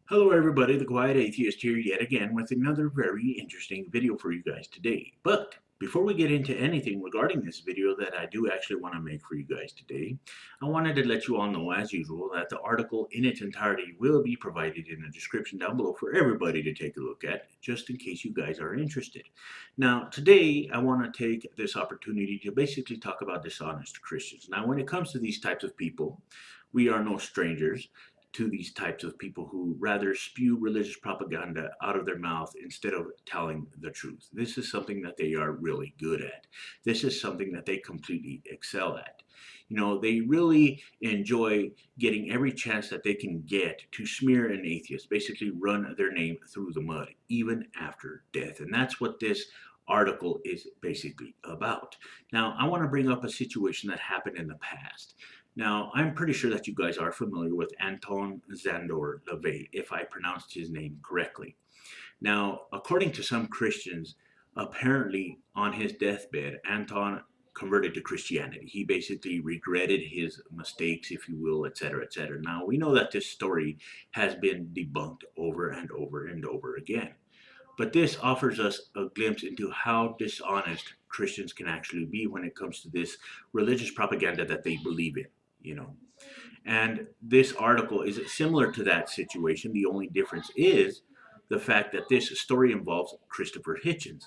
Hello everybody, the Quiet Atheist here yet again with another very interesting video for you guys today. But before we get into anything regarding this video that I do actually want to make for you guys today, I wanted to let you all know as usual that the article in its entirety will be provided in the description down below for everybody to take a look at, just in case you guys are interested. Now today I want to take this opportunity to basically talk about dishonest Christians. Now when it comes to these types of people, we are no strangers to these types of people who rather spew religious propaganda out of their mouth instead of telling the truth. This is something that they are really good at. This is something that they completely excel at. You know, they really enjoy getting every chance that they can get to smear an atheist, basically run their name through the mud, even after death. And that's what this article is basically about. Now, I want to bring up a situation that happened in the past. Now, I'm pretty sure that you guys are familiar with Anton Szandor LaVey, if I pronounced his name correctly. Now, according to some Christians, apparently on his deathbed, Anton converted to Christianity. He basically regretted his mistakes, if you will, etc., etc. Now, we know that this story has been debunked over and over and over again. But this offers us a glimpse into how dishonest Christians can actually be when it comes to this religious propaganda that they believe in, you know. And this article is similar to that situation. The only difference is the fact that this story involves Christopher Hitchens.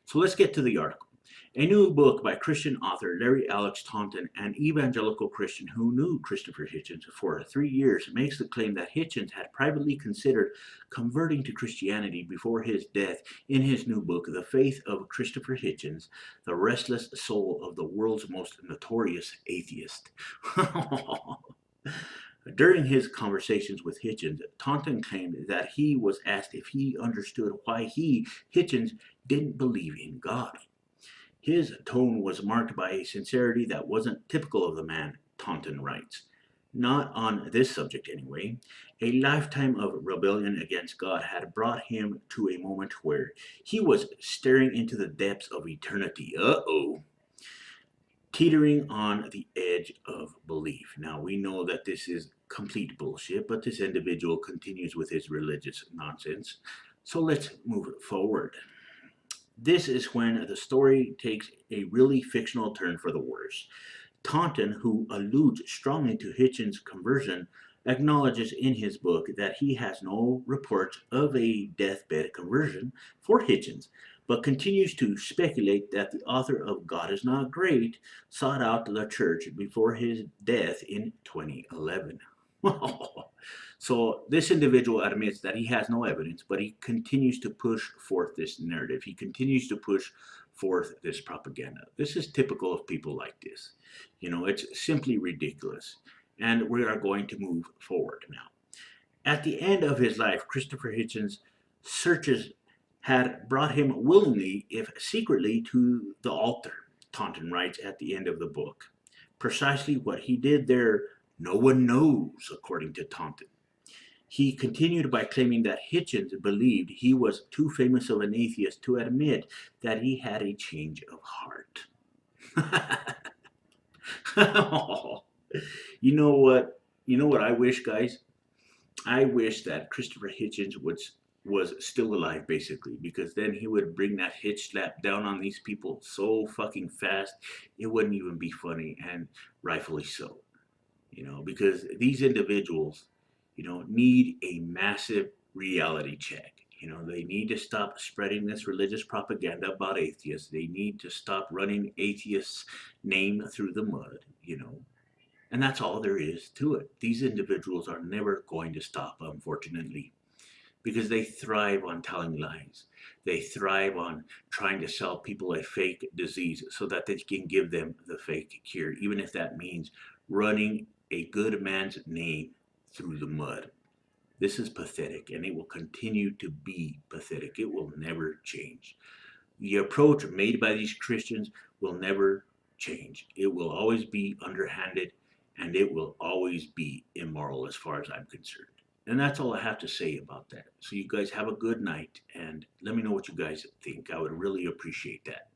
So let's get to the article. A new book by Christian author Larry Alex Taunton, an evangelical Christian who knew Christopher Hitchens for 3 years, makes the claim that Hitchens had privately considered converting to Christianity before his death in his new book, The Faith of Christopher Hitchens, The Restless Soul of the World's Most Notorious Atheist. During his conversations with Hitchens, Taunton claimed that he was asked if he understood why he, Hitchens, didn't believe in God. His tone was marked by a sincerity that wasn't typical of the man, Taunton writes. Not on this subject, anyway. A lifetime of rebellion against God had brought him to a moment where he was staring into the depths of eternity. Teetering on the edge of belief. Now, we know that this is complete bullshit, but this individual continues with his religious nonsense. So let's move forward. This is when the story takes a really fictional turn for the worse. Taunton, who alludes strongly to Hitchens' conversion, acknowledges in his book that he has no reports of a deathbed conversion for Hitchens, but continues to speculate that the author of God is Not Great sought out the church before his death in 2011. So this individual admits that he has no evidence, but he continues to push forth this narrative. He continues to push forth this propaganda. This is typical of people like this. You know, it's simply ridiculous. And we are going to move forward now. At the end of his life, Christopher Hitchens' searches had brought him willingly, if secretly, to the altar, Taunton writes at the end of the book. Precisely what he did there, no one knows, according to Taunton. He continued by claiming that Hitchens believed he was too famous of an atheist to admit that he had a change of heart. You know what? You know what I wish, guys? I wish that Christopher Hitchens was still alive, basically, because then he would bring that hitch slap down on these people so fucking fast, it wouldn't even be funny, and rightfully so. You know, because these individuals, you know, need a massive reality check. You know, they need to stop spreading this religious propaganda about atheists. They need to stop running atheists' name through the mud, you know. And that's all there is to it. These individuals are never going to stop, unfortunately, because they thrive on telling lies. They thrive on trying to sell people a fake disease so that they can give them the fake cure, even if that means running a good man's name through the mud. This is pathetic, and it will continue to be pathetic. It will never change. The approach made by these Christians will never change. It will always be underhanded, and it will always be immoral as far as I'm concerned. And that's all I have to say about that. So you guys have a good night, and let me know what you guys think. I would really appreciate that.